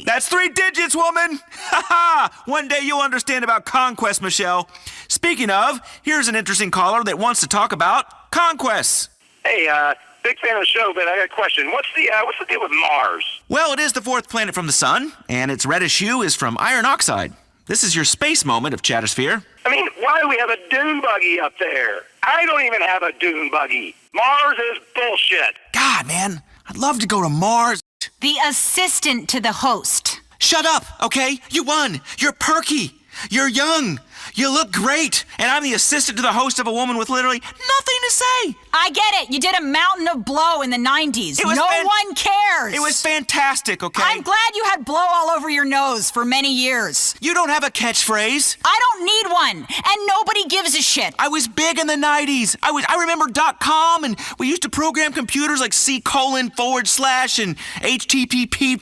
That's 3 digits, woman! Ha ha! One day you'll understand about conquest, Michelle. Speaking of, here's an interesting caller that wants to talk about conquests. Hey, big fan of the show, but I got a question. What's the deal with Mars? Well, it is the 4th planet from the sun, and its reddish hue is from iron oxide. This is your space moment of Chattersphere. I mean, why do we have a dune buggy up there? I don't even have a dune buggy. Mars is bullshit. God, man, I'd love to go to Mars. The assistant to the host. Shut up, okay? You won. You're perky. You're young. You look great. And I'm the assistant to the host of a woman with literally nothing to say. I get it. You did a mountain of blow in the 90s. No one cares. It was fantastic, okay? I'm glad you had blow all over your nose for many years. You don't have a catchphrase. I don't need one. And nobody gives a shit. I was big in the 90s. I remember .com, and we used to program computers like C:/ and HTTP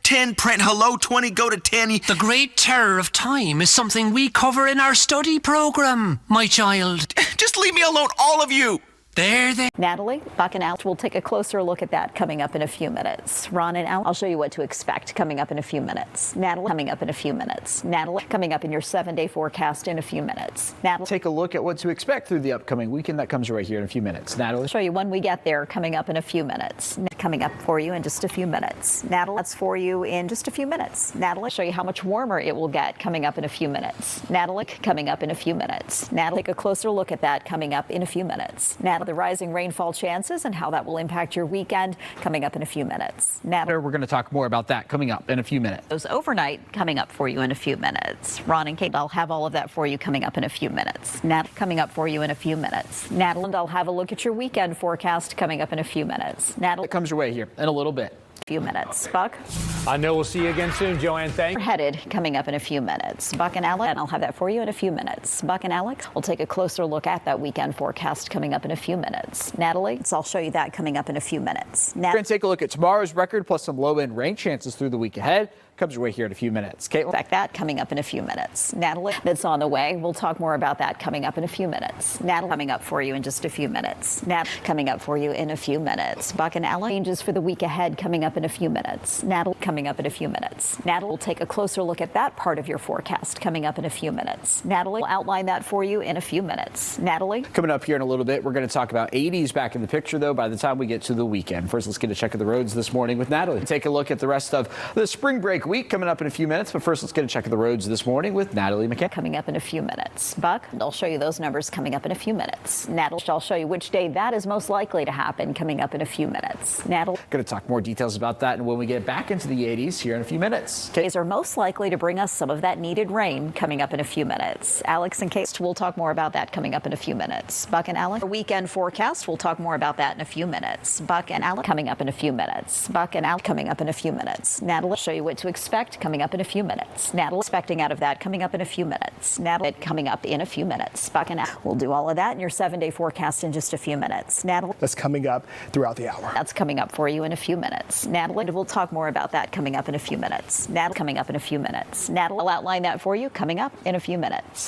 10 print hello 20 go to 10. The Great Terror of Time is something we cover in our study program, my child. Just leave me alone, all of you. There. Natalie, Buck and Alex will take a closer look at that coming up in a few minutes. Ron and Al, I'll show you what to expect coming up in a few minutes. Natalie, coming up in a few minutes. Natalie, coming up in your 7-day forecast in a few minutes. Natalie, take a look at what to expect through the upcoming weekend. That comes right here in a few minutes. Natalie, I'll show you when we get there coming up in a few minutes. Coming up for you in just a few minutes. Natalie, that's for you in just a few minutes. Natalie, I'll show you how much warmer it will get coming up in a few minutes. Natalie, coming up in a few minutes. Natalie, take a closer look at that coming up in a few minutes. Natalie, the rising rainfall chances and how that will impact your weekend coming up in a few minutes. Natalie, we're going to talk more about that coming up in a few minutes. Those overnight coming up for you in a few minutes. Ron and Kate, I'll have all of that for you coming up in a few minutes. Nat, coming up for you in a few minutes. Natalie, I'll have a look at your weekend forecast coming up in a few minutes. Natalie, it comes your way here in a little bit. Few minutes. Buck? I know we'll see you again soon, Joanne. Thanks. We're headed coming up in a few minutes. Buck and Alex, and I'll have that for you in a few minutes. Buck and Alex, we'll take a closer look at that weekend forecast coming up in a few minutes. Natalie, so I'll show you that coming up in a few minutes. We're going to take a look at tomorrow's record plus some low-end rain chances through the week ahead. Comes your way here in a few minutes. Caitlin? Expect that coming up in a few minutes. Natalie, that's on the way. We'll talk more about that coming up in a few minutes. Natalie, coming up for you in just a few minutes. Nat, coming up for you in a few minutes. Buck and Alex, changes for the week ahead coming up in a few minutes. Natalie, coming up in a few minutes. Natalie will take a closer look at that part of your forecast coming up in a few minutes. Natalie will outline that for you in a few minutes. Natalie? Coming up here in a little bit, we're going to talk about 80s back in the picture, though, by the time we get to the weekend. First, let's get a check of the roads this morning with Natalie. Take a look at the rest of the spring break week coming up in a few minutes, but first let's get a check of the roads this morning with Natalie McCann. Coming up in a few minutes. Buck, I'll show you those numbers coming up in a few minutes. Natalie, I'll show you which day that is most likely to happen coming up in a few minutes. Natalie. Going to talk more details about that and when we get back into the 80s here in a few minutes. Days are most likely to bring us some of that needed rain coming up in a few minutes. Alex and Kate, we'll talk more about that coming up in a few minutes. Buck and Alex, weekend forecast, we'll talk more about that in a few minutes. Buck and Alex coming up in a few minutes. Buck and Alex coming up in a few minutes. Natalie, show you what to expect coming up in a few minutes. Natalie, expecting out of that coming up in a few minutes. Natalie, coming up in a few minutes. Buck and Alex, we'll do all of that in your 7-day forecast in just a few minutes. Natalie, that's coming up throughout the hour. That's coming up for you in a few minutes. Natalie, we'll talk more about that coming up in a few minutes. Natalie, coming up in a few minutes. Natalie, I'll outline that for you coming up in a few minutes.